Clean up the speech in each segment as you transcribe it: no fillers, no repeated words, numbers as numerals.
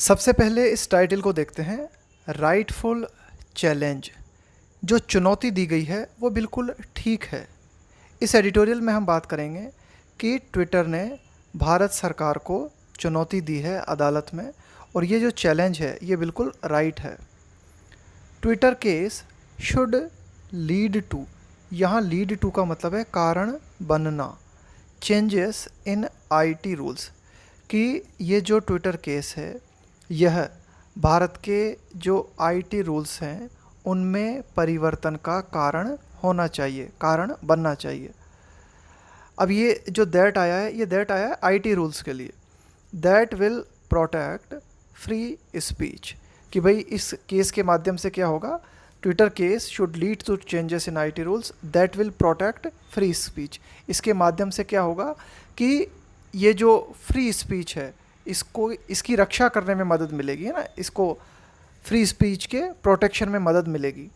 सबसे पहले इस टाइटल को देखते हैं। Rightful challenge. जो चुनौती दी गई है वो बिल्कुल ठीक है। इस एडिटोरियल में हम बात करेंगे कि ट्विटर ने भारत सरकार को चुनौती दी है अदालत में, और ये जो चैलेंज है ये बिल्कुल राइट है। Twitter case should lead to, यहाँ लीड टू का मतलब है कारण बनना, चेंजेस इन आईटी रूल्स, कि ये जो ट्विटर केस है यह भारत के जो आईटी रूल्स हैं उनमें परिवर्तन का कारण होना चाहिए, कारण बनना चाहिए। अब ये जो दैट आया है, ये दैट आया है आईटी रूल्स के लिए। That will protect free speech, कि भाई इस केस के माध्यम से क्या होगा, Twitter case should lead to changes in IT rules that will protect free speech. इसके माध्यम से क्या होगा कि ये जो फ्री स्पीच है इसको, इसकी रक्षा करने में मदद मिलेगी, है ना, इसको फ्री स्पीच के प्रोटेक्शन में मदद मिलेगी।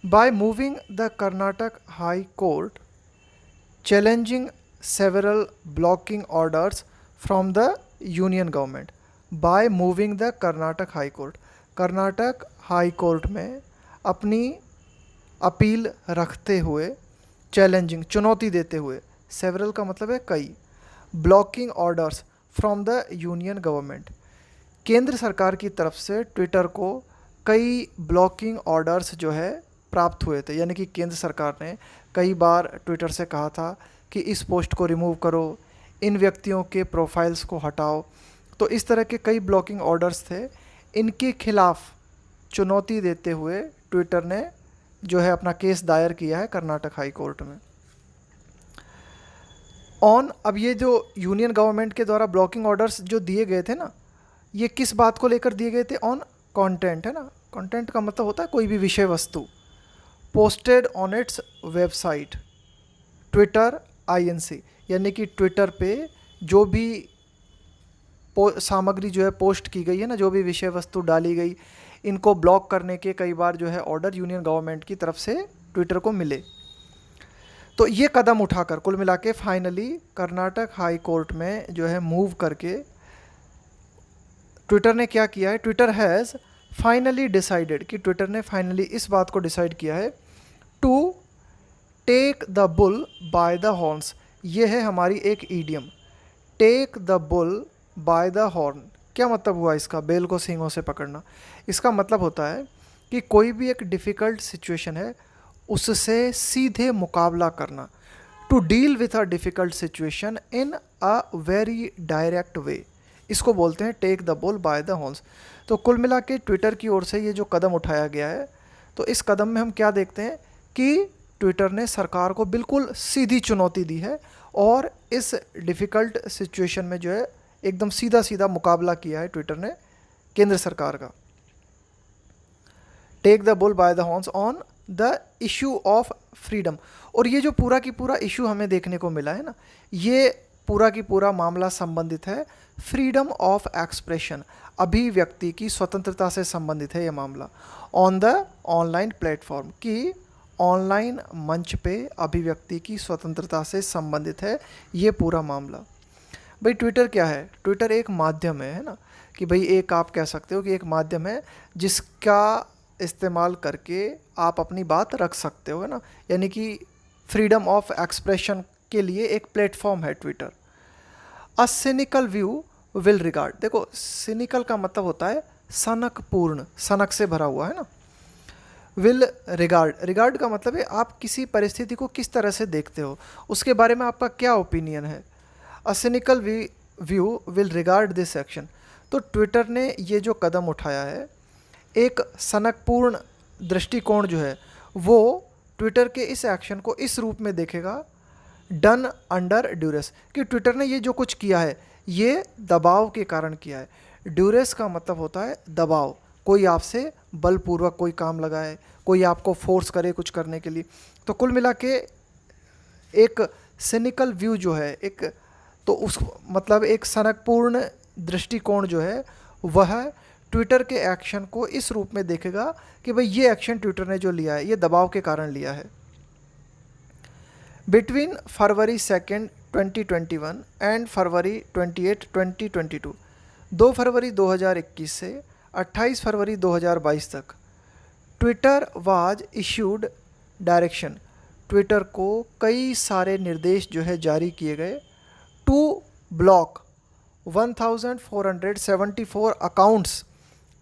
By moving the Karnataka high court challenging several blocking orders from the union government. By moving the Karnataka high court, Karnataka high court में अपनी अपील रखते हुए, चैलेंजिंग चुनौती देते हुए, सेवरल का मतलब है कई, blocking orders from the union government, केंद्र सरकार की तरफ से ट्विटर को कई ब्लॉकिंग ऑर्डर्स जो है प्राप्त हुए थे। यानी कि केंद्र सरकार ने कई बार ट्विटर से कहा था कि इस पोस्ट को रिमूव करो, इन व्यक्तियों के प्रोफाइल्स को हटाओ। तो इस तरह के कई ब्लॉकिंग ऑर्डर्स थे, इनके खिलाफ चुनौती देते हुए ट्विटर ने जो है अपना केस दायर किया है कर्नाटक हाई कोर्ट में। अब ये जो यूनियन गवर्नमेंट के द्वारा ब्लॉकिंग ऑर्डर्स जो दिए गए थे ना, ये किस बात को लेकर दिए गए थे? ऑन कंटेंट, है ना। कंटेंट का मतलब होता है कोई भी विषय वस्तु। Posted on its website Twitter INC, यानी कि ट्विटर पे जो भी सामग्री जो है पोस्ट की गई है ना, जो भी विषय वस्तु डाली गई, इनको ब्लॉक करने के कई बार जो है ऑर्डर यूनियन गवर्नमेंट की तरफ से ट्विटर को मिले। तो ये कदम उठाकर कुल मिला के फाइनली कर्नाटक हाई कोर्ट में जो है मूव करके ट्विटर ने क्या किया है, ट्विटर हैज़ फाइनली डिसाइडेड, कि ट्विटर ने फाइनली इस बात को डिसाइड किया है to take the bull by the horns. ये है हमारी एक idiom, take the bull by the horn. क्या मतलब हुआ इसका? बेल को सींगों से पकड़ना। इसका मतलब होता है कि कोई भी एक डिफ़िकल्ट सिचुएशन है उससे सीधे मुकाबला करना, to deal with a difficult situation in a very direct way, इसको बोलते हैं take the bull by the horns. तो कुल मिला के ट्विटर की ओर से ये जो कदम उठाया गया है, तो इस कदम में हम क्या देखते हैं कि ट्विटर ने सरकार को बिल्कुल सीधी चुनौती दी है और इस डिफ़िकल्ट सिचुएशन में जो है एकदम सीधा सीधा मुकाबला किया है ट्विटर ने केंद्र सरकार का। Take the bull by the horns on the issue of freedom. और ये जो पूरा की पूरा इशू हमें देखने को मिला है ना, ये पूरा की पूरा मामला संबंधित है फ्रीडम ऑफ एक्सप्रेशन, अभिव्यक्ति की स्वतंत्रता से संबंधित है ये मामला। ऑन द ऑनलाइन प्लेटफॉर्म, की ऑनलाइन मंच पे अभिव्यक्ति की स्वतंत्रता से संबंधित है ये पूरा मामला। भाई ट्विटर क्या है? ट्विटर एक माध्यम है ना, कि भाई एक आप कह सकते हो कि एक माध्यम है जिसका इस्तेमाल करके आप अपनी बात रख सकते हो, है ना। यानी कि फ्रीडम ऑफ एक्सप्रेशन के लिए एक प्लेटफॉर्म है Twitter. A cynical view will regard, देखो सिनिकल का मतलब होता है सनक पूर्ण, सनक से भरा हुआ, है ना। विल रिगार्ड, रिगार्ड का मतलब है आप किसी परिस्थिति को किस तरह से देखते हो, उसके बारे में आपका क्या ओपिनियन है। A cynical view will regard this action. तो ट्विटर ने ये जो कदम उठाया है, एक सनकपूर्ण दृष्टिकोण जो है वो ट्विटर के इस एक्शन को इस रूप में देखेगा, डन अंडर ड्यूरेस, कि ट्विटर ने ये जो कुछ किया है ये दबाव के कारण किया है। ड्यूरेस का मतलब होता है दबाव, कोई आपसे बलपूर्वक कोई काम लगाए, कोई आपको फोर्स करे कुछ करने के लिए। तो कुल मिला के एक सिनिकल व्यू जो है, एक तो उस मतलब एक सनकपूर्ण दृष्टिकोण जो है वह ट्विटर के एक्शन को इस रूप में देखेगा कि भाई ये एक्शन ट्विटर ने जो लिया है ये दबाव के कारण लिया है। बिटवीन फरवरी 2 2021 एंड फरवरी 28 2022, 2 फरवरी 2021 से 28 फरवरी 2022 तक Twitter was issued direction, Twitter को कई सारे निर्देश जो है जारी किए गए to block 1474 accounts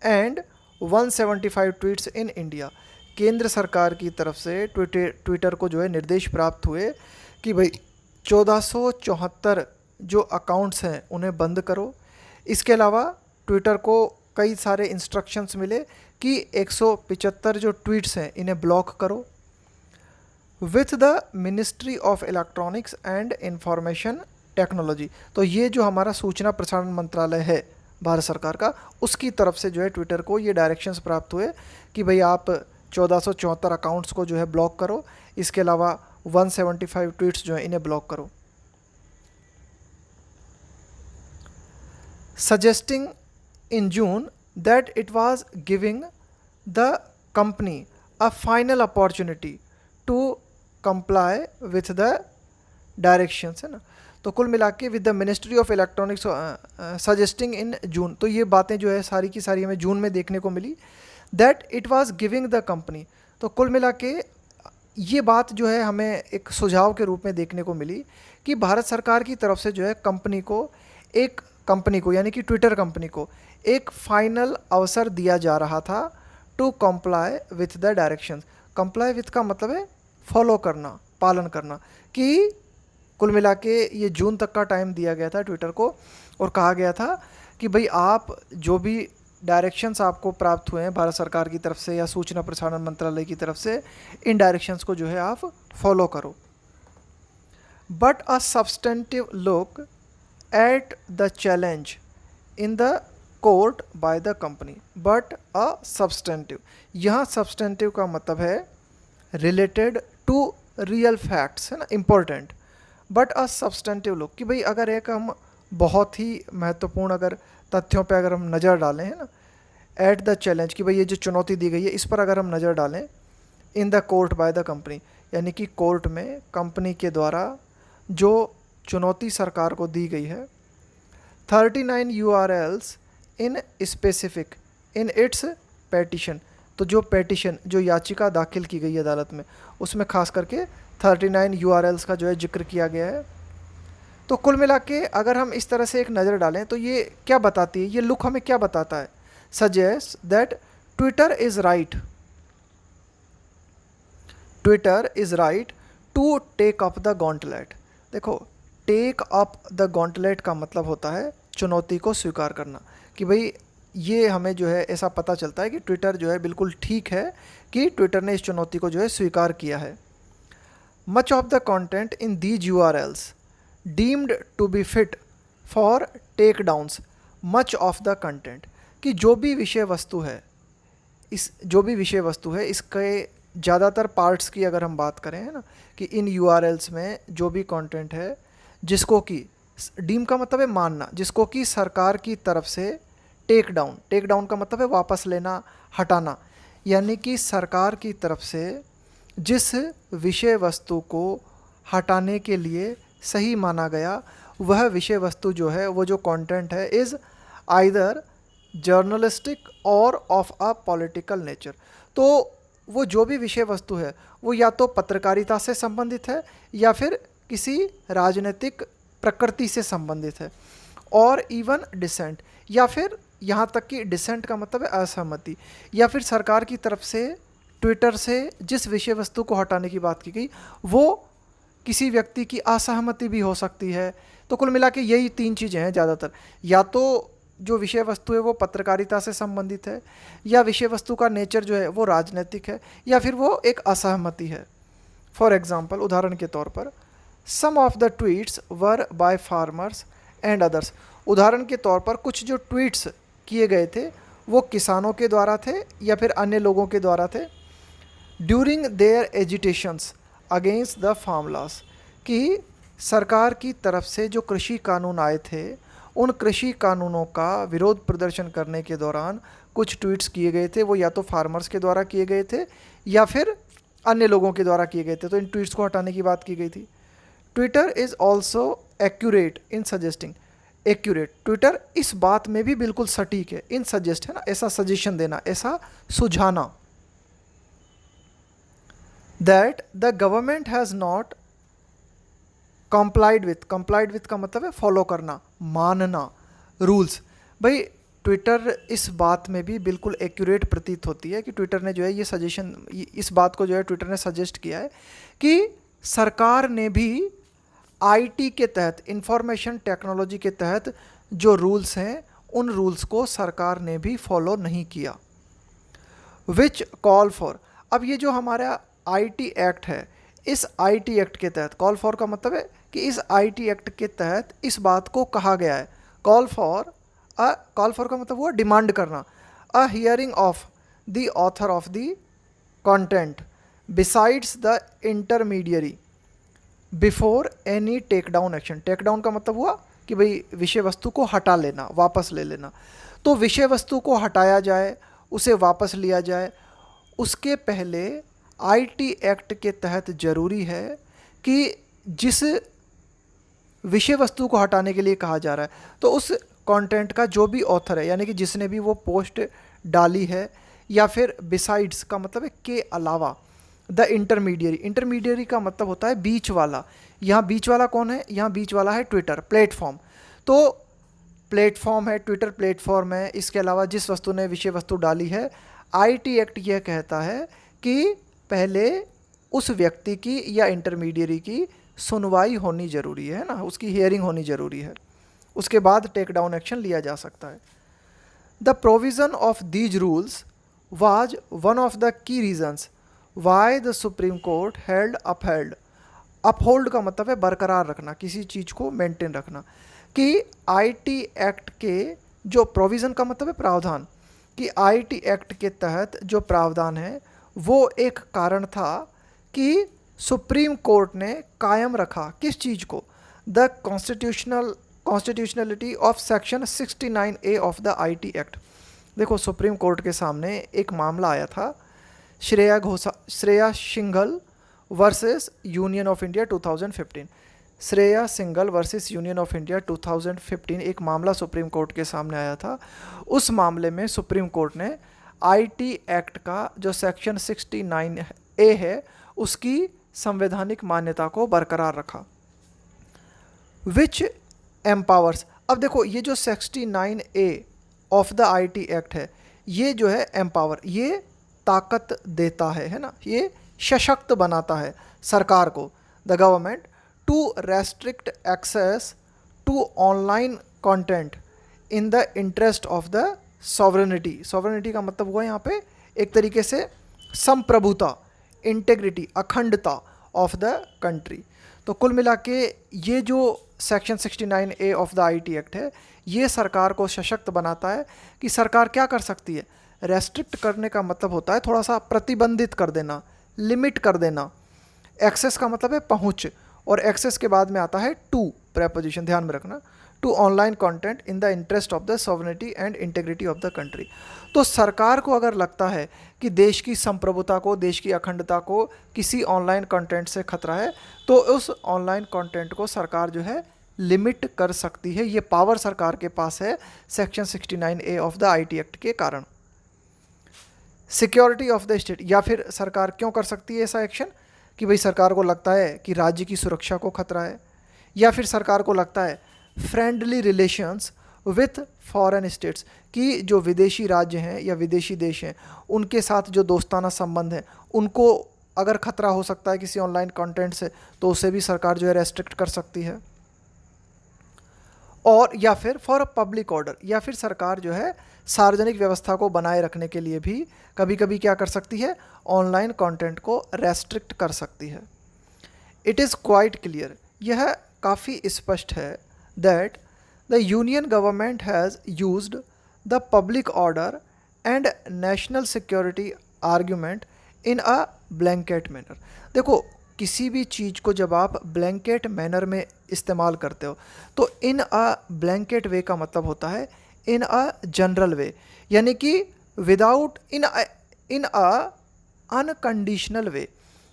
and 175 tweets in India. केंद्र सरकार की तरफ से ट्विटर को जो है निर्देश प्राप्त हुए कि भाई 1474 जो अकाउंट्स हैं उन्हें बंद करो। इसके अलावा ट्विटर को कई सारे इंस्ट्रक्शंस मिले कि 175 जो ट्वीट्स हैं इन्हें ब्लॉक करो। With the ministry of electronics and information technology, तो ये जो हमारा सूचना प्रसारण मंत्रालय है भारत सरकार का, उसकी तरफ से जो है ट्विटर को ये डायरेक्शंस प्राप्त हुए कि भाई आप 1474 अकाउंट्स को जो है ब्लॉक करो। इसके अलावा 175 ट्वीट्स जो है इन्हें ब्लॉक करो। suggesting in June that it was giving the company a final opportunity to comply with the directions, है ना। तो कुल मिला के with the ministry of electronics suggesting in June, तो ये बातें जो है सारी की सारी हमें जून में देखने को मिली। That it was giving the company, तो कुल मिला के ये बात जो है हमें एक सुझाव के रूप में देखने को मिली कि भारत सरकार की तरफ से जो है कंपनी को यानी कि ट्विटर कंपनी को एक फाइनल अवसर दिया जा रहा था to comply with the directions. Comply with का मतलब है फॉलो करना, पालन करना, कि कुल मिला के ये जून तक का टाइम दिया गया था ट्विटर को और कहा गया था कि भाई आप जो भी डायरेक्शंस आपको प्राप्त हुए हैं भारत सरकार की तरफ से या सूचना प्रसारण मंत्रालय की तरफ से, इन डायरेक्शंस को जो है आप फॉलो करो। But a substantive look at the challenge in the court by the company, but a substantive, यहाँ substantive का मतलब है related to real facts, है ना, important, but a substantive look, कि भाई अगर एक हम बहुत ही महत्वपूर्ण अगर तथ्यों पे अगर हम नज़र डालें, है ना, at the challenge, कि भाई ये जो चुनौती दी गई है इस पर अगर हम नज़र डालें, in the court by the company, यानी कि कोर्ट में कंपनी के द्वारा जो चुनौती सरकार को दी गई है। 39 URLs in specific in its petition, तो जो पेटिशन जो याचिका दाखिल की गई है अदालत में उसमें खास करके 39 URLs का जो है जिक्र किया गया है। तो कुल मिला के अगर हम इस तरह से एक नज़र डालें तो ये क्या बताती है, ये लुक हमें क्या बताता है? Suggest that Twitter is right, Twitter is right to take up the gauntlet. देखो, टेक अप द गॉन्टलेट का मतलब होता है चुनौती को स्वीकार करना, कि भाई ये हमें जो है ऐसा पता चलता है कि ट्विटर जो है बिल्कुल ठीक है कि ट्विटर ने इस चुनौती को जो है स्वीकार किया है। Much of the content in these URLs deemed to be fit for take downs much of the content, कि जो भी विषय वस्तु है इसके ज़्यादातर पार्ट्स की अगर हम बात करें, है ना, कि इन URLs में जो भी कंटेंट है जिसको कि डीम का मतलब है मानना, जिसको कि सरकार की तरफ से टेक डाउन का मतलब है वापस लेना, हटाना, यानी कि सरकार की तरफ से जिस विषय वस्तु को हटाने के लिए सही माना गया वह विषय वस्तु जो है, वो जो कंटेंट है, इज़ आइदर जर्नलिस्टिक और ऑफ अ पॉलिटिकल नेचर। तो वो जो भी विषय वस्तु है वो या तो पत्रकारिता से संबंधित है या फिर किसी राजनीतिक प्रकृति से संबंधित है, और इवन डिसेंट, या फिर यहाँ तक कि डिसेंट का मतलब है असहमति, या फिर सरकार की तरफ से ट्विटर से जिस विषय वस्तु को हटाने की बात की गई वो किसी व्यक्ति की असहमति भी हो सकती है। तो कुल मिला के यही 3 चीज़ें हैं ज़्यादातर, या तो जो विषय वस्तु है वो पत्रकारिता से संबंधित है, या विषय वस्तु का नेचर जो है वो राजनीतिक है, या फिर वो एक असहमति है। फॉर एग्जाम्पल, उदाहरण के तौर पर, some of the tweets were by farmers and others, उदाहरण के तौर पर कुछ जो ट्वीट्स किए गए थे वो किसानों के द्वारा थे या फिर अन्य लोगों के द्वारा थे। During their agitations against the farm laws, कि सरकार की तरफ से जो कृषि कानून आए थे उन कृषि कानूनों का विरोध प्रदर्शन करने के दौरान कुछ ट्वीट्स किए गए थे, वो या तो फार्मर्स के द्वारा किए गए थे या फिर अन्य लोगों के द्वारा किए गए थे, तो इन ट्वीट्स को हटाने की बात की गई थी। Twitter is also accurate in suggesting, accurate. Twitter इस बात में भी बिल्कुल सटीक है, इन सजेस्ट है ना, ऐसा सजेशन देना, ऐसा सुझाना, that the government has not complied with का मतलब है फॉलो करना, मानना रूल्स। भाई ट्विटर इस बात में भी बिल्कुल एक्यूरेट प्रतीत होती है कि ट्विटर ने जो है ये सजेशन, इस बात को जो है ट्विटर ने सजेस्ट किया है कि सरकार ने भी आईटी के तहत, इंफॉर्मेशन टेक्नोलॉजी के तहत जो रूल्स हैं उन रूल्स को सरकार ने भी फॉलो नहीं किया। विच कॉल फॉर, अब ये जो हमारा आईटी एक्ट है, इस आईटी एक्ट के तहत, कॉल फॉर का मतलब है कि इस आईटी एक्ट के तहत इस बात को कहा गया है, कॉल फॉर का मतलब हुआ डिमांड करना, a hearing of the author of the content besides the intermediary before any take down action. Take down का मतलब हुआ कि भाई विषय वस्तु को हटा लेना, वापस ले लेना। तो विषय वस्तु को हटाया जाए, उसे वापस लिया जाए, उसके पहले आईटी एक्ट के तहत ज़रूरी है कि जिस विषय वस्तु को हटाने के लिए कहा जा रहा है तो उस कंटेंट का जो भी ऑथर है, यानी कि जिसने भी वो पोस्ट डाली है, या फिर बिसाइड्स का मतलब है के अलावा, द इंटरमीडियरी का मतलब होता है बीच वाला। यहाँ बीच वाला कौन है? यहाँ बीच वाला है ट्विटर प्लेटफॉर्म। तो प्लेटफॉर्म है, ट्विटर प्लेटफॉर्म है, इसके अलावा जिस वस्तु ने विषय वस्तु डाली है, आईटी एक्ट यह कहता है कि पहले उस व्यक्ति की या इंटरमीडियरी की सुनवाई होनी ज़रूरी है ना, उसकी हियरिंग होनी ज़रूरी है, उसके बाद टेक डाउन एक्शन लिया जा सकता है। The provision of these rules was one of the key reasons why the supreme court held upheld. Uphold का मतलब है बरकरार रखना, किसी चीज़ को मेंटेन रखना, कि आईटी एक्ट के जो प्रोविज़न का मतलब है प्रावधान, कि आईटी एक्ट के तहत जो प्रावधान है वो एक कारण था कि सुप्रीम कोर्ट ने कायम रखा किस चीज़ को? The constitutionality of section 69A of the IT act. देखो सुप्रीम कोर्ट के सामने एक मामला आया था, Shreya Singhal versus union of India 2015। Shreya Singhal versus union of India 2015 एक मामला सुप्रीम कोर्ट के सामने आया था। उस मामले में सुप्रीम कोर्ट ने आईटी एक्ट का जो सेक्शन 69A है उसकी संवैधानिक मान्यता को बरकरार रखा। विच एम्पावर्स, अब देखो ये जो 69A of the IT act है, ये जो है एम्पावर, ये ताकत देता है ना, ये सशक्त बनाता है सरकार को, the government, to restrict access to online content in the interest of the sovereignty. Sovereignty का मतलब हुआ यहाँ पे एक तरीके से संप्रभुता, इंटेग्रिटी, अखंडता ऑफ द कंट्री। तो कुल मिला के ये जो section 69A of the IT act है, ये सरकार को सशक्त बनाता है कि सरकार क्या कर सकती है। रेस्ट्रिक्ट करने का मतलब होता है थोड़ा सा प्रतिबंधित कर देना, लिमिट कर देना। एक्सेस का मतलब है पहुँच, और एक्सेस के बाद में आता है टू प्रेपोजिशन, ध्यान में रखना, to online content in the interest of the sovereignty and integrity of the country. तो सरकार को अगर लगता है कि देश की संप्रभुता को, देश की अखंडता को किसी ऑनलाइन कंटेंट से खतरा है, तो उस ऑनलाइन कंटेंट को सरकार जो है लिमिट कर सकती है। ये पावर सरकार के पास है section 69A of the IT act के कारण। सिक्योरिटी ऑफ द स्टेट, या फिर सरकार क्यों कर सकती है ऐसा एक्शन कि भाई सरकार को लगता है कि राज्य की सुरक्षा को खतरा है, या फिर सरकार को लगता है friendly relations with foreign states, कि जो विदेशी राज्य हैं या विदेशी देश हैं उनके साथ जो दोस्ताना संबंध है उनको अगर खतरा हो सकता है किसी ऑनलाइन कंटेंट से, तो उसे भी सरकार जो है रेस्ट्रिक्ट कर सकती है। और या फिर फॉर पब्लिक ऑर्डर, या फिर सरकार जो है सार्वजनिक व्यवस्था को बनाए रखने के लिए भी कभी कभी क्या कर सकती है, ऑनलाइन कंटेंट को रेस्ट्रिक्ट कर सकती है। इट इज़ क्वाइट क्लियर, यह काफ़ी स्पष्ट है, that the union government has used the public order and national security argument in a blanket manner. देखो किसी भी चीज़ को जब आप ब्लैंकेट मैनर में इस्तेमाल करते हो, तो इन अ ब्लैंकेट वे का मतलब होता है इन अ जनरल वे, यानी कि विदाउट इन अ अनकंडीशनल वे,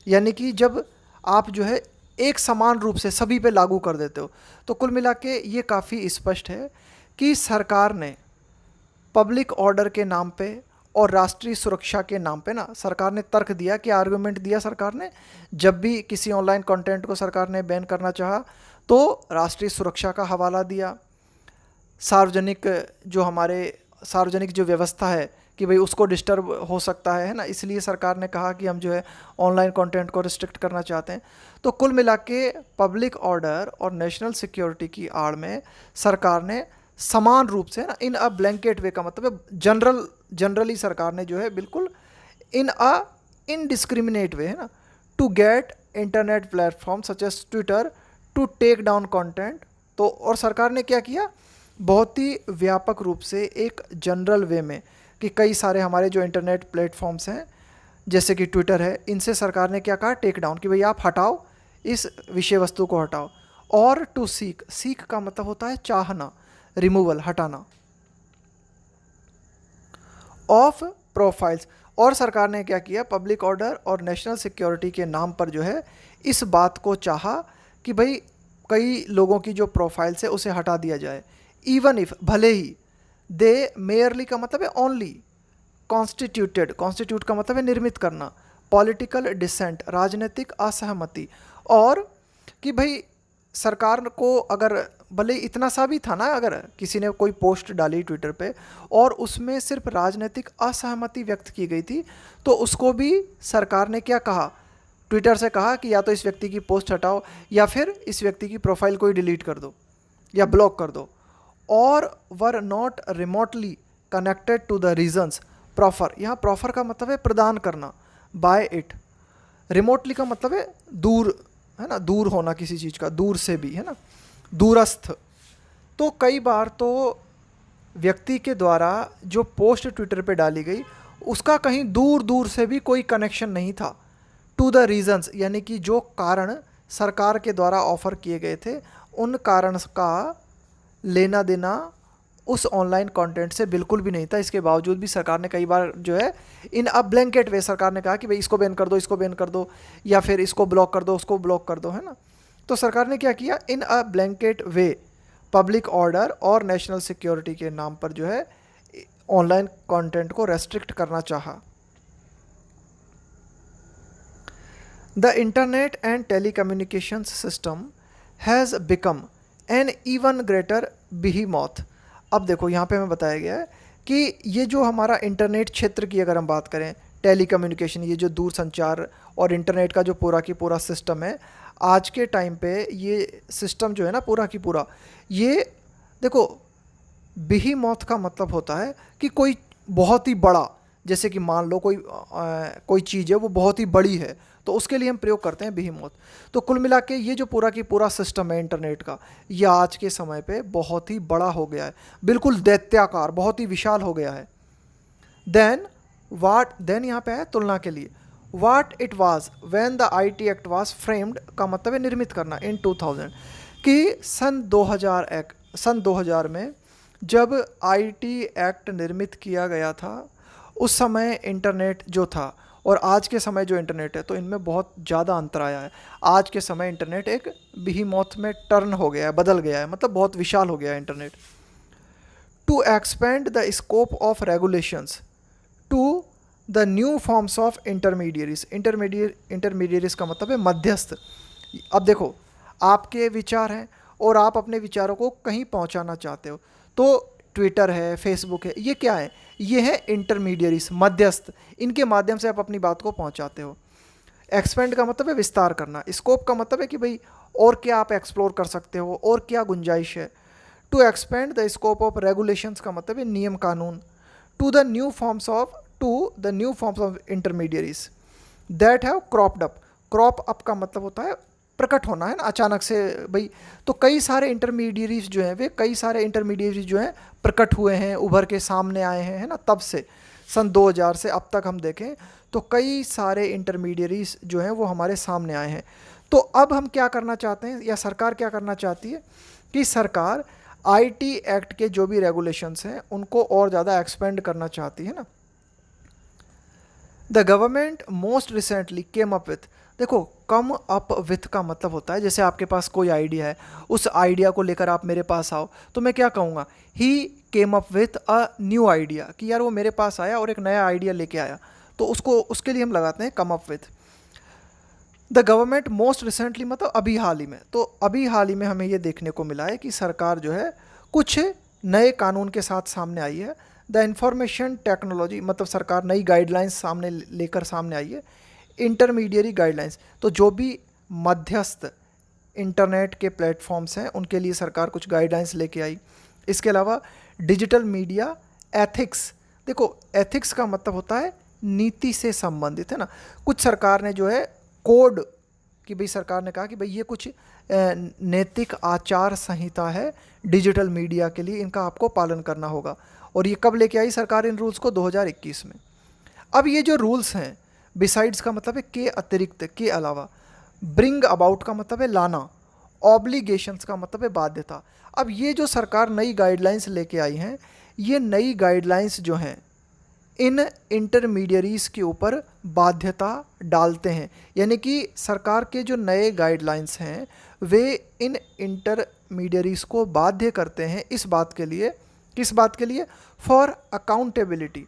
यानी कि जब आप जो है एक समान रूप से सभी पे लागू कर देते हो। तो कुल मिला के ये काफ़ी स्पष्ट है कि सरकार ने पब्लिक ऑर्डर के नाम पे और राष्ट्रीय सुरक्षा के नाम पे ना सरकार ने तर्क दिया कि आर्गुमेंट दिया सरकार ने, जब भी किसी ऑनलाइन कंटेंट को सरकार ने बैन करना चाहा तो राष्ट्रीय सुरक्षा का हवाला दिया, सार्वजनिक जो हमारे सार्वजनिक जो व्यवस्था है कि भाई उसको डिस्टर्ब हो सकता है ना, इसलिए सरकार ने कहा कि हम जो है ऑनलाइन कंटेंट को रिस्ट्रिक्ट करना चाहते हैं। तो कुल मिला के पब्लिक ऑर्डर और नेशनल सिक्योरिटी की आड़ में सरकार ने समान रूप से ना इन अ ब्लैंकेट वे का मतलब जनरली सरकार ने जो है बिल्कुल इन अ इनडिस्क्रिमिनेट वे है ना to get internet platform such as Twitter to take down content. तो और सरकार ने क्या किया, बहुत ही व्यापक रूप से एक जनरल वे में कि कई सारे हमारे जो इंटरनेट प्लेटफॉर्म्स हैं जैसे कि ट्विटर है, इनसे सरकार ने क्या कहा, टेक डाउन, कि भाई आप हटाओ, इस विषय वस्तु को हटाओ। और टू सीक का मतलब होता है चाहना, रिमूवल, हटाना, ऑफ प्रोफाइल्स। और सरकार ने क्या किया, पब्लिक ऑर्डर और नेशनल सिक्योरिटी के नाम पर जो है इस बात को चाहा कि भाई कई लोगों की जो प्रोफाइल्स है उसे हटा दिया जाए, इवन इफ, भले ही, दे मेयरली का मतलब है ओनली, कॉन्स्टिट्यूटेड, कॉन्स्टिट्यूट का मतलब है निर्मित करना, पॉलिटिकल डिसेंट, राजनीतिक असहमति, और कि भाई सरकार को अगर भले इतना सा भी था ना, अगर किसी ने कोई पोस्ट डाली ट्विटर पे और उसमें सिर्फ राजनीतिक असहमति व्यक्त की गई थी, तो उसको भी सरकार ने क्या कहा, ट्विटर से कहा कि या तो इस व्यक्ति की पोस्ट हटाओ या फिर इस व्यक्ति की प्रोफाइल को ही डिलीट कर दो या ब्लॉक कर दो। और were not remotely connected to the reasons proffer, यहाँ प्रॉफर का मतलब है प्रदान करना, बाय इट, रिमोटली का मतलब है दूर, है ना, दूर होना किसी चीज़ का, दूर से भी, है ना, दूरस्थ। तो कई बार तो व्यक्ति के द्वारा जो पोस्ट ट्विटर पे डाली गई उसका कहीं दूर दूर से भी कोई कनेक्शन नहीं था टू द रीजन्स, यानी कि जो कारण सरकार के द्वारा ऑफर किए गए थे उन कारण का लेना देना उस ऑनलाइन कंटेंट से बिल्कुल भी नहीं था। इसके बावजूद भी सरकार ने कई बार जो है इन अ ब्लैंकेट वे सरकार ने कहा कि भाई इसको बैन कर दो, इसको बैन कर दो, या फिर इसको ब्लॉक कर दो, उसको ब्लॉक कर दो, है ना। तो सरकार ने क्या किया, in a blanket way public order और नेशनल सिक्योरिटी के नाम पर जो है ऑनलाइन कंटेंट को रेस्ट्रिक्ट करना चाहा। The internet and telecommunications system has become an even greater behemoth. अब देखो यहाँ पे हमें बताया गया है कि ये जो हमारा इंटरनेट क्षेत्र की अगर हम बात करें, टेलीकम्युनिकेशन, ये जो दूर संचार और इंटरनेट का जो पूरा की पूरा सिस्टम है, आज के टाइम पे ये सिस्टम जो है ना पूरा की पूरा, ये देखो बिहीमॉथ का मतलब होता है कि कोई बहुत ही बड़ा, जैसे कि मान लो कोई चीज़ है वो बहुत ही बड़ी है तो उसके लिए हम प्रयोग करते हैं बिहीमॉथ। तो कुल मिला के ये जो पूरा की पूरा सिस्टम है इंटरनेट का, ये आज के समय पे बहुत ही बड़ा हो गया है, बिल्कुल दैत्याकार, बहुत ही विशाल हो गया है। देन यहाँ पे है तुलना के लिए, what it was when the IT act was framed का मतलब है निर्मित करना, इन 2000, कि सन 2000 में जब आईटी एक्ट निर्मित किया गया था उस समय इंटरनेट जो था और आज के समय जो इंटरनेट है तो इनमें बहुत ज़्यादा अंतर आया है। आज के समय इंटरनेट एक बिहीमॉथ में टर्न हो गया है, बदल गया है, मतलब बहुत विशाल हो गया है internet. To expand the scope of regulations to the new forms of intermediaries, intermediaries का मतलब है मध्यस्थ। अब देखो आपके विचार हैं और आप अपने विचारों को कहीं पहुंचाना चाहते हो, तो ट्विटर है, फेसबुक है, ये क्या है, ये है इंटरमीडियरीज, मध्यस्थ, इनके माध्यम से आप अपनी बात को पहुंचाते हो। एक्सपेंड का मतलब है विस्तार करना, स्कोप का मतलब है कि भाई और क्या आप एक्सप्लोर कर सकते हो, और क्या गुंजाइश है। To expand the scope of regulations का मतलब है नियम कानून। To the new forms of intermediaries that have cropped up, crop up का मतलब होता है प्रकट होना, है ना, अचानक से भाई। तो कई सारे इंटरमीडियरीज जो हैं, वे कई सारे इंटरमीडियरीज जो हैं प्रकट हुए हैं, उभर के सामने आए हैं, है ना, तब से सन 2000 से अब तक हम देखें तो कई सारे इंटरमीडियरीज जो हैं वो हमारे सामने आए हैं। तो अब हम क्या करना चाहते हैं, या सरकार क्या करना चाहती है, कि सरकार आईटी एक्ट के जो भी रेगुलेशंस हैं उनको और ज़्यादा एक्सपेंड करना चाहती है ना। The government most recently came up with देखो, कम अप विथ का मतलब होता है जैसे आपके पास कोई आइडिया है, उस आइडिया को लेकर आप मेरे पास आओ, तो मैं क्या कहूँगा, he came up with a new idea, कि यार वो मेरे पास आया और एक नया आइडिया लेके आया, तो उसको उसके लिए हम लगाते हैं come up with. The government most recently मतलब अभी हाल ही में, तो अभी हाल ही में हमें ये देखने को मिला है कि सरकार जो है कुछ नए कानून के साथ सामने आई है। द इंफॉर्मेशन टेक्नोलॉजी मतलब सरकार नई गाइडलाइंस सामने लेकर सामने आई है। इंटरमीडियरी गाइडलाइंस, तो जो भी मध्यस्थ इंटरनेट के प्लेटफॉर्म्स हैं उनके लिए सरकार कुछ गाइडलाइंस लेके आई। इसके अलावा डिजिटल मीडिया एथिक्स, देखो एथिक्स का मतलब होता है नीति से संबंधित, है ना। कुछ सरकार ने जो है कोड, कि भाई सरकार ने कहा कि भाई ये कुछ नैतिक आचार संहिता है डिजिटल मीडिया के लिए, इनका आपको पालन करना होगा। और ये कब लेके आई सरकार इन रूल्स को, 2021 में। अब ये जो रूल्स हैं, बिसाइड्स का मतलब है के अतिरिक्त, के अलावा, ब्रिंग अबाउट का मतलब है लाना, ऑब्लिगेशंस का मतलब है बाध्यता। अब ये जो सरकार नई गाइडलाइंस लेके आई हैं, ये नई गाइडलाइंस जो हैं इन इंटरमीडियरीज़ के ऊपर बाध्यता डालते हैं, यानी कि सरकार के जो नए गाइडलाइंस हैं वे इन इंटरमीडियरीज़ को बाध्य करते हैं इस बात के लिए, किस बात के लिए, फॉर अकाउंटेबिलिटी।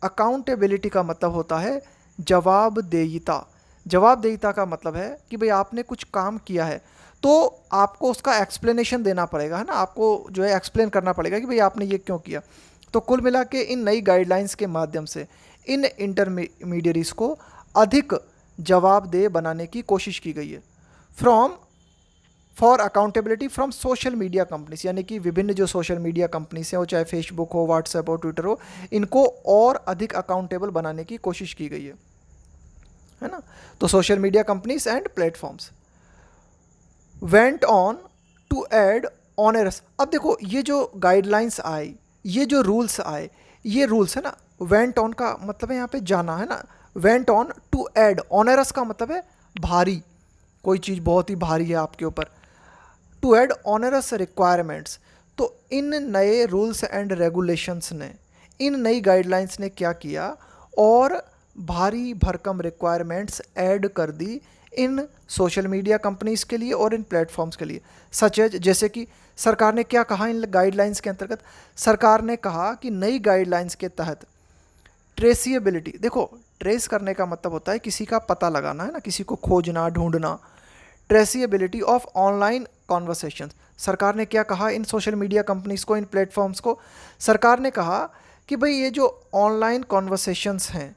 अकाउंटेबिलिटी का मतलब होता है जवाबदेहिता। जवाबदेहिता का मतलब है कि भाई आपने कुछ काम किया है तो आपको उसका एक्सप्लेनेशन देना पड़ेगा, है ना, आपको जो है एक्सप्लेन करना पड़ेगा कि भाई आपने ये क्यों किया। तो कुल मिला के इन नई गाइडलाइंस के माध्यम से इन इंटरमीडियरीज़ को अधिक जवाबदेह बनाने की कोशिश की गई है। From for accountability from social media companies, यानी कि विभिन्न जो सोशल मीडिया कंपनीज हैं, वो चाहे फेसबुक हो, व्हाट्सएप हो, ट्विटर हो, इनको और अधिक अकाउंटेबल बनाने की कोशिश की गई है ना। तो social media companies and platforms went on to add onerous. अब देखो ये जो गाइडलाइंस आई, ये जो रूल्स आए, ये रूल्स है ना, वेंट ऑन का मतलब है यहाँ पे जाना, है ना। Went on to add, onerous का मतलब है भारी, कोई चीज़ बहुत ही भारी है आपके ऊपर। टू ऐड ऑनरस रिक्वायरमेंट्स, तो इन नए रूल्स एंड रेगुलेशंस ने, इन नई गाइडलाइंस ने क्या किया, और भारी भरकम रिक्वायरमेंट्स ऐड कर दी इन सोशल मीडिया कंपनीज़ के लिए और इन प्लेटफॉर्म्स के लिए। सच है, जैसे कि सरकार ने क्या कहा इन गाइडलाइंस के अंतर्गत, सरकार ने कहा कि नई गाइडलाइंस के तहत ट्रेसिएबिलिटी, देखो ट्रेस करने का मतलब होता है किसी का पता लगाना, है ना, किसी को खोजना, ढूंढना। ट्रेसिएबिलिटी ऑफ ऑनलाइन कॉन्वर्सेशन, सरकार ने क्या कहा इन सोशल मीडिया कंपनीज़ को, इन प्लेटफॉर्म्स को, सरकार ने कहा कि भाई ये जो ऑनलाइन कॉन्वर्सेशंस हैं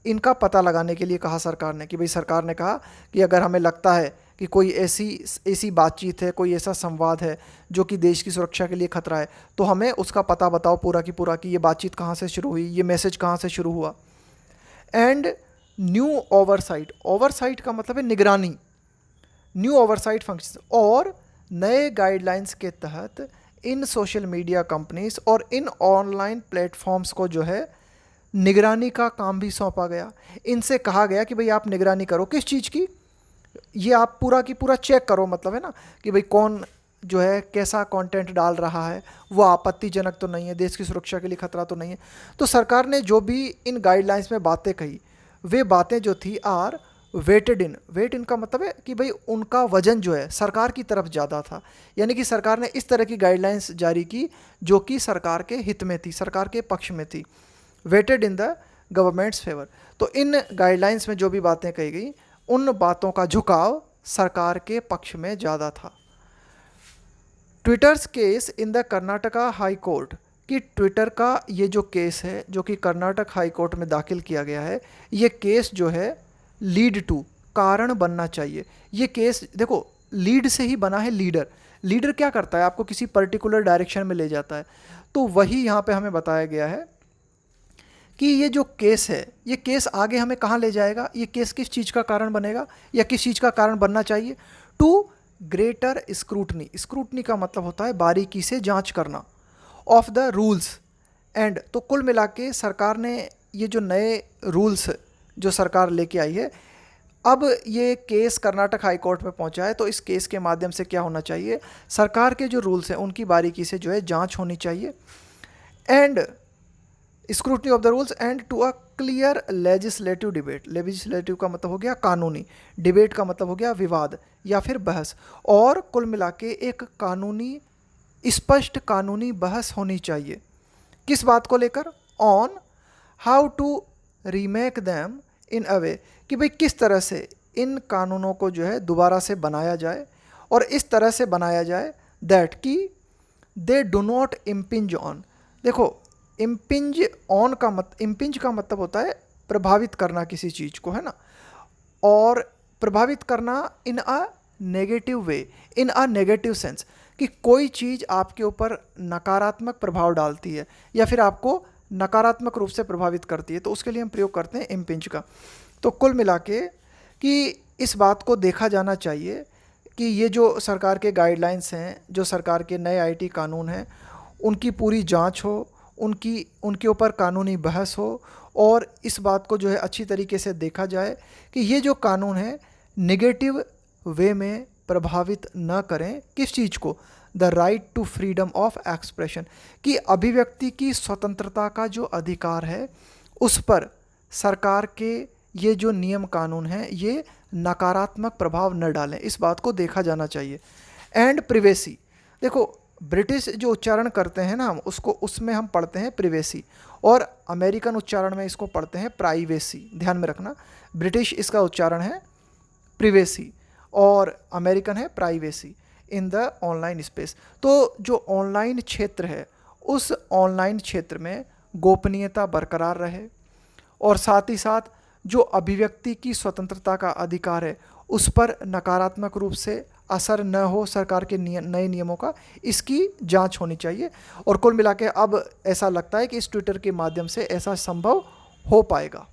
इनका पता लगाने के लिए कहा सरकार ने, कि भाई सरकार ने कहा कि अगर हमें लगता है कि कोई ऐसी बातचीत है, कोई ऐसा संवाद है जो कि देश की सुरक्षा के लिए खतरा है, तो हमें उसका पता बताओ पूरा की पूरा, कि ये बातचीत कहाँ से शुरू हुई, ये मैसेज कहाँ से शुरू हुआ। एंड न्यू ओवरसाइट, ओवरसाइट का मतलब है निगरानी, न्यू ओवरसाइट फंक्शन, और नए गाइडलाइंस के तहत इन सोशल मीडिया कंपनीज और इन ऑनलाइन प्लेटफॉर्म्स को जो है निगरानी का काम भी सौंपा गया। इनसे कहा गया कि भाई आप निगरानी करो, किस चीज़ की, ये आप पूरा की पूरा चेक करो, मतलब है ना, कि भाई कौन जो है कैसा कंटेंट डाल रहा है, वो आपत्तिजनक तो नहीं है, देश की सुरक्षा के लिए खतरा तो नहीं है। तो सरकार ने जो भी इन गाइडलाइंस में बातें कही, वे बातें जो थी आर वेटेड इन, वेट इन का मतलब है कि भाई उनका वजन जो है सरकार की तरफ ज़्यादा था, यानी कि सरकार ने इस तरह की गाइडलाइंस जारी की जो कि सरकार के हित में थी, सरकार के पक्ष में थी। Weighted in the government's favour, तो इन गाइडलाइंस में जो भी बातें कही गई उन बातों का झुकाव सरकार के पक्ष में ज़्यादा था। Twitter's case in the Karnataka High Court, कि ट्विटर का ये जो केस है जो कि कर्नाटक हाई कोर्ट में दाखिल किया गया है, ये केस जो है लीड टू, कारण बनना चाहिए। ये केस देखो लीड से ही बना है लीडर, लीडर क्या करता है, आपको किसी पर्टिकुलर डायरेक्शन में ले जाता है, तो वही यहाँ पे हमें बताया गया है कि ये जो केस है, ये केस आगे हमें कहाँ ले जाएगा, ये केस किस चीज़ का कारण बनेगा या किस चीज़ का कारण बनना चाहिए, टू ग्रेटर स्क्रूटनी, स्क्रूटनी का मतलब होता है बारीकी से जांच करना, ऑफ द रूल्स एंड, तो कुल मिला के सरकार ने ये जो नए रूल्स जो सरकार लेके आई है, अब ये केस कर्नाटक हाई कोर्ट में पहुंचा है, तो इस केस के माध्यम से क्या होना चाहिए, सरकार के जो रूल्स हैं उनकी बारीकी से जो है जांच होनी चाहिए। And scrutiny of the rules and to a clear legislative debate. Legislative का मतलब हो गया कानूनी, डिबेट का मतलब हो गया विवाद या फिर बहस, और कुल मिला के एक कानूनी, स्पष्ट कानूनी बहस होनी चाहिए। किस बात को लेकर? On how to remake them in a way, कि भाई किस तरह से इन कानूनों को जो है दोबारा से बनाया जाए, और इस तरह से बनाया जाए दैट कि they do not impinge on. देखो, इम्पिंज ऑन का इम्पिंज का मतलब होता है प्रभावित करना किसी चीज़ को, है ना, और प्रभावित करना in a negative way, in a negative sense, कि कोई चीज़ आपके ऊपर नकारात्मक प्रभाव डालती है या फिर आपको नकारात्मक रूप से प्रभावित करती है, तो उसके लिए हम प्रयोग करते हैं इम्पिंज का। तो कुल मिला के कि इस बात को देखा जाना चाहिए कि ये जो सरकार के गाइडलाइंस हैं, जो सरकार के नए आईटी कानून हैं, उनकी पूरी जांच हो, उनके ऊपर कानूनी बहस हो, और इस बात को जो है अच्छी तरीके से देखा जाए कि ये जो कानून है नेगेटिव वे में प्रभावित न करें किस चीज़ को, the right to freedom of expression, कि अभिव्यक्ति की स्वतंत्रता का जो अधिकार है उस पर सरकार के ये जो नियम कानून हैं ये नकारात्मक प्रभाव न डालें, इस बात को देखा जाना चाहिए। एंड प्रिवेसी, देखो ब्रिटिश जो उच्चारण करते हैं ना हम उसको, उसमें हम पढ़ते हैं प्रिवेसी, और अमेरिकन उच्चारण में इसको पढ़ते हैं प्राइवेसी। ध्यान में रखना, ब्रिटिश इसका उच्चारण है प्रिवेसी और अमेरिकन है privacy in the online space. तो जो ऑनलाइन क्षेत्र है उस ऑनलाइन क्षेत्र में गोपनीयता बरकरार रहे, और साथ ही साथ जो अभिव्यक्ति की स्वतंत्रता का अधिकार है उस पर नकारात्मक रूप से असर न हो सरकार के नए नियमों का, इसकी जांच होनी चाहिए। और कुल मिला के अब ऐसा लगता है कि इस ट्विटर के माध्यम से ऐसा संभव हो पाएगा।